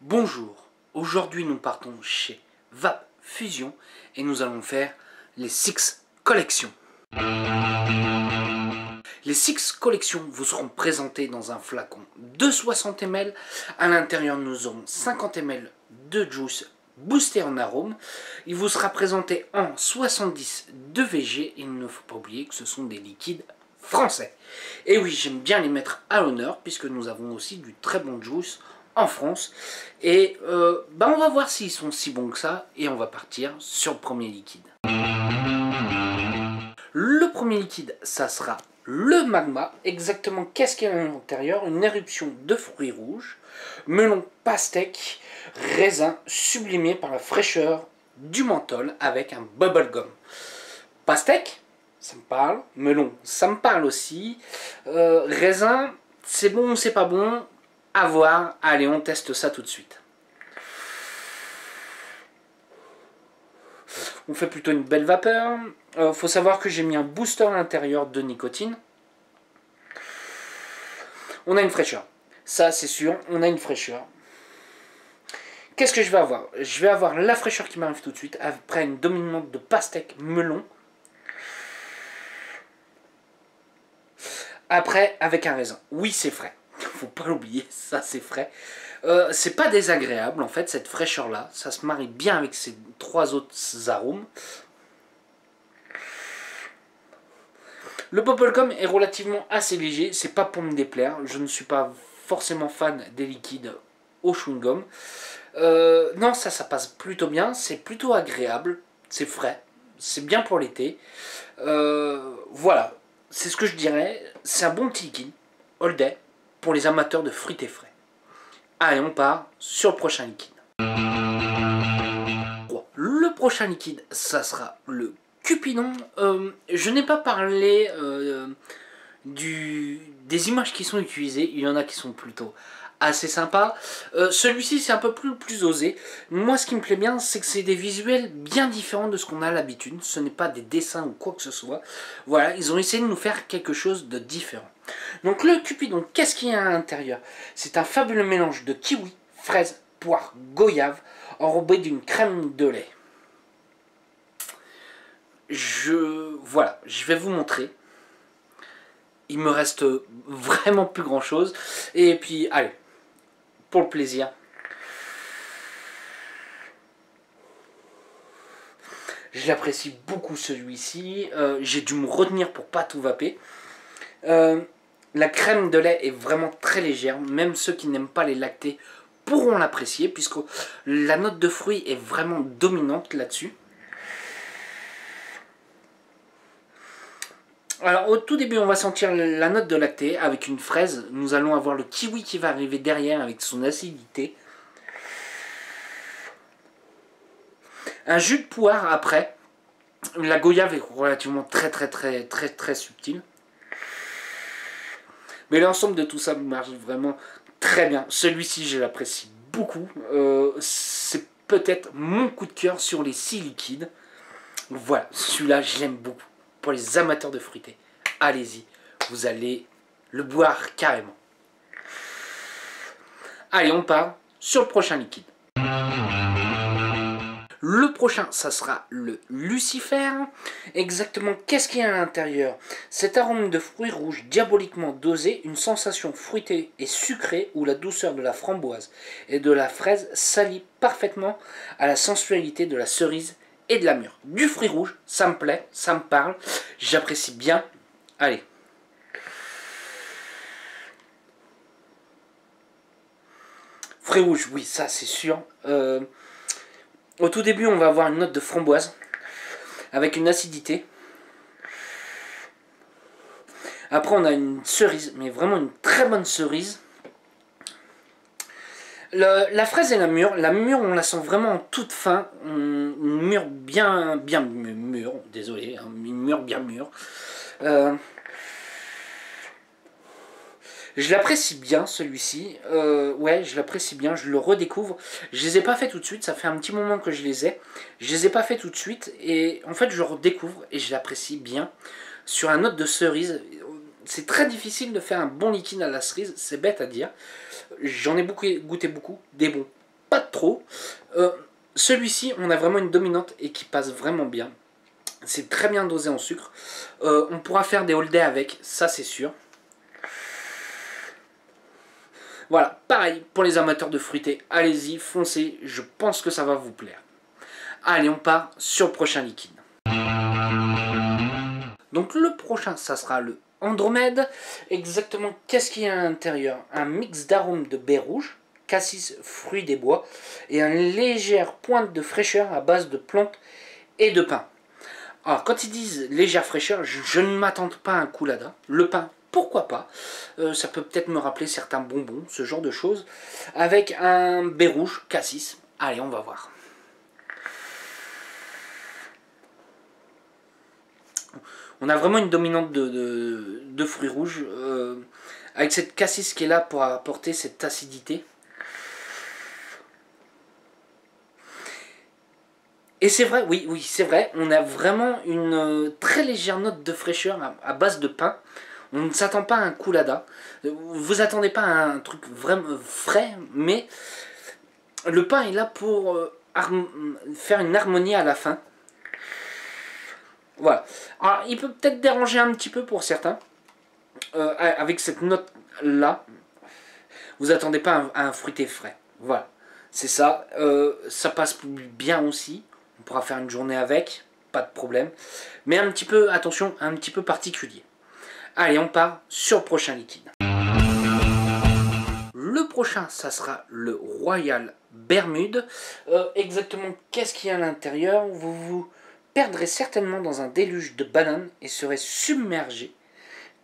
Bonjour, aujourd'hui nous partons chez Vape Fusion et nous allons faire les 6 collections. Les 6 collections vous seront présentées dans un flacon de 60 ml. À l'intérieur nous aurons 50 ml de juice boosté en arôme. Il vous sera présenté en 70 de VG. Il ne faut pas oublier que ce sont des liquides français. Et oui, j'aime bien les mettre à l'honneur puisque nous avons aussi du très bon juice en France. Et on va voir s'ils sont si bons que ça. Et on va partir sur le premier liquide. Le premier liquide, ça sera le magma. Exactement, qu'est-ce qu'il y a à l'intérieur? Une éruption de fruits rouges, melon pastèque, raisin sublimé par la fraîcheur du menthol avec un bubblegum. Pastèque, ça me parle. Melon, ça me parle aussi. Raisin, c'est bon ou c'est pas bon? À voir. Allez, on teste ça tout de suite. On fait plutôt une belle vapeur. Faut savoir que j'ai mis un booster à l'intérieur de nicotine. On a une fraîcheur. Ça, c'est sûr, on a une fraîcheur. Qu'est-ce que je vais avoir? Je vais avoir la fraîcheur qui m'arrive tout de suite, après une dominante de pastèque melon. Après, avec un raisin. Oui, c'est frais. Faut pas l'oublier, ça c'est frais. C'est pas désagréable, en fait, cette fraîcheur-là. Ça se marie bien avec ces 3 autres arômes. Le bubblegum est relativement assez léger. C'est pas pour me déplaire. Je ne suis pas forcément fan des liquides au chewing-gum. Non, ça passe plutôt bien. C'est plutôt agréable. C'est frais. C'est bien pour l'été. Voilà. C'est ce que je dirais. C'est un bon petit liquide. All day. Pour les amateurs de fruits et frais. Allez, on part sur le prochain liquide. Le prochain liquide, ça sera le Cupidon. Je n'ai pas parlé des images qui sont utilisées. Il y en a qui sont plutôt assez sympas. Celui-ci, c'est un peu plus osé. Moi, ce qui me plaît bien, c'est que c'est des visuels bien différents de ce qu'on a l'habitude. Ce n'est pas des dessins ou quoi que ce soit. Voilà, ils ont essayé de nous faire quelque chose de différent. Donc le Cupidon, qu'est-ce qu'il y a à l'intérieur? C'est un fabuleux mélange de kiwi, fraise, poire, goyave, enrobé d'une crème de lait. Voilà, je vais vous montrer. Il me reste vraiment plus grand chose. Et puis, allez, pour le plaisir. Je l'apprécie beaucoup celui-ci. J'ai dû me retenir pour pas tout vaper. La crème de lait est vraiment très légère. Même ceux qui n'aiment pas les lactés pourront l'apprécier, puisque la note de fruits est vraiment dominante là-dessus. Alors au tout début on va sentir la note de lacté avec une fraise. Nous allons avoir le kiwi qui va arriver derrière avec son acidité. Un jus de poire après. La goyave est relativement très subtile. Mais l'ensemble de tout ça marche vraiment très bien. Celui-ci je l'apprécie beaucoup. C'est peut-être mon coup de cœur sur les 6 liquides. Voilà, celui-là je l'aime beaucoup. Pour les amateurs de fruités, allez-y, vous allez le boire carrément. Allez, on part sur le prochain liquide. Le prochain, ça sera le Lucifer. Exactement, qu'est-ce qu'il y a à l'intérieur? Cet arôme de fruits rouges diaboliquement dosé, une sensation fruitée et sucrée où la douceur de la framboise et de la fraise s'allie parfaitement à la sensualité de la cerise et de la mûre. Du fruit rouge, ça me plaît, ça me parle, j'apprécie bien. Allez. Fruit rouge, oui, ça c'est sûr. Au tout début, on va avoir une note de framboise avec une acidité. Après, on a une cerise, mais vraiment une très bonne cerise. La fraise et la mûre, on la sent vraiment en toute fin, une mûre bien mûre, désolé, hein, une mûre bien mûre. Je l'apprécie bien celui-ci, ouais je l'apprécie bien, je le redécouvre. Je les ai pas fait tout de suite, ça fait un petit moment que je les ai pas fait tout de suite et en fait je le redécouvre et je l'apprécie bien. Sur un note de cerise, c'est très difficile de faire un bon liquide à la cerise, c'est bête à dire. J'en ai goûté beaucoup, des bons. pas trop. Celui-ci, on a vraiment une dominante et qui passe vraiment bien. C'est très bien dosé en sucre. On pourra faire des all day avec, ça c'est sûr. Voilà, pareil, pour les amateurs de fruité, allez-y, foncez, je pense que ça va vous plaire. Allez, on part sur le prochain liquide. Donc le prochain, ça sera le Andromède. Exactement, qu'est-ce qu'il y a à l'intérieur? Un mix d'arômes de baie rouge, cassis, fruits des bois, et une légère pointe de fraîcheur à base de plantes et de pain. Alors, quand ils disent légère fraîcheur, je ne m'attends pas à un coulada. Le pain, pourquoi pas. Ça peut peut-être me rappeler certains bonbons, ce genre de choses. Avec un baie rouge, cassis. Allez, on va voir. On a vraiment une dominante de fruits rouges. Avec cette cassis qui est là pour apporter cette acidité. Et c'est vrai, oui, c'est vrai, on a vraiment une très légère note de fraîcheur à base de pain. On ne s'attend pas à un coulada. Vous attendez pas à un truc vraiment frais, mais le pain est là pour faire une harmonie à la fin. Voilà. Alors, il peut peut-être déranger un petit peu pour certains. Avec cette note-là, vous attendez pas à un fruité frais. Voilà. C'est ça. Ça passe bien aussi. On pourra faire une journée avec, pas de problème. Mais un petit peu, attention, un petit peu particulier. Allez, on part sur le prochain liquide. Le prochain, ça sera le Royal Bermude. Exactement, qu'est-ce qu'il y a à l'intérieur? Vous perdrez certainement dans un déluge de bananes et serez submergé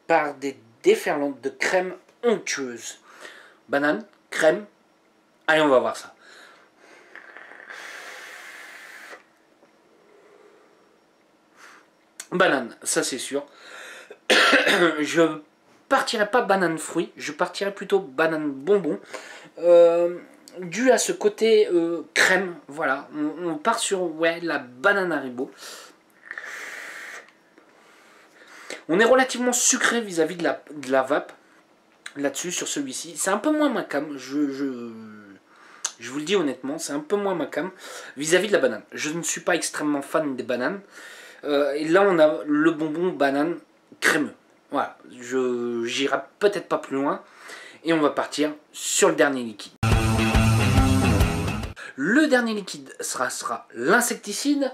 par des déferlantes de crème onctueuse. Banane, crème, allez, on va voir ça. Banane, ça c'est sûr. Je partirai pas banane fruit, je partirai plutôt banane bonbon. Dû à ce côté crème, voilà. On part sur la banane Haribo. On est relativement sucré vis-à-vis de la vape. Là-dessus, sur celui-ci. C'est un peu moins ma cam. Je vous le dis honnêtement, c'est un peu moins ma cam vis-à-vis de la banane. Je ne suis pas extrêmement fan des bananes. Et là, on a le bonbon banane crémeux. Voilà, j'irai peut-être pas plus loin. Et on va partir sur le dernier liquide. Le dernier liquide sera l'insecticide.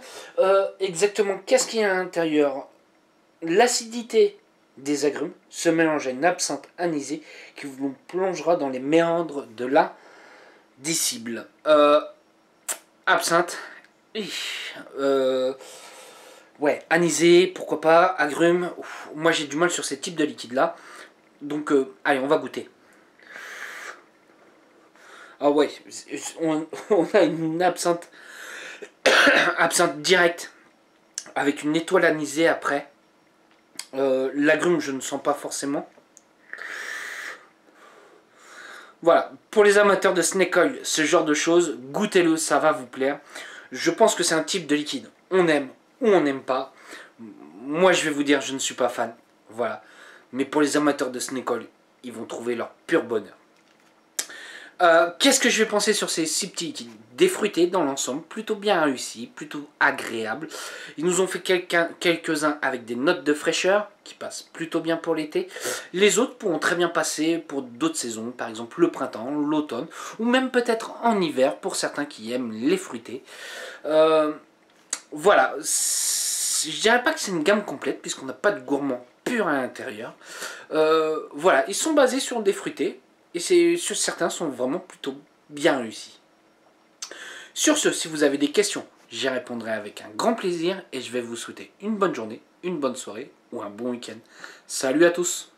Exactement, qu'est-ce qu'il y a à l'intérieur? L'acidité des agrumes se mélange à une absinthe anisée qui vous plongera dans les méandres de la disciple. Absinthe. Ouais, anisé, pourquoi pas, agrumes. Moi j'ai du mal sur ces types de liquides là. Donc allez, on va goûter. Ah ouais, on a une absinthe, absinthe directe avec une étoile anisée après. L'agrume, je ne sens pas forcément. Voilà, pour les amateurs de snake oil, ce genre de choses, goûtez-le, ça va vous plaire. Je pense que c'est un type de liquide, on aime ou on n'aime pas. Moi, je vais vous dire, je ne suis pas fan. Voilà. Mais pour les amateurs de snake oil, ils vont trouver leur pur bonheur. Qu'est-ce que je vais penser sur ces 6 petits liquides? Des fruités dans l'ensemble, plutôt bien réussis, plutôt agréables. Ils nous ont fait quelques-uns avec des notes de fraîcheur qui passent plutôt bien pour l'été. Les autres pourront très bien passer pour d'autres saisons, par exemple le printemps, l'automne, ou même peut-être en hiver pour certains qui aiment les fruités. Voilà, je dirais pas que c'est une gamme complète puisqu'on n'a pas de gourmand pur à l'intérieur. Voilà, ils sont basés sur des fruités. Et certains sont vraiment plutôt bien réussis. Sur ce, si vous avez des questions, j'y répondrai avec un grand plaisir et je vais vous souhaiter une bonne journée, une bonne soirée ou un bon week-end. Salut à tous!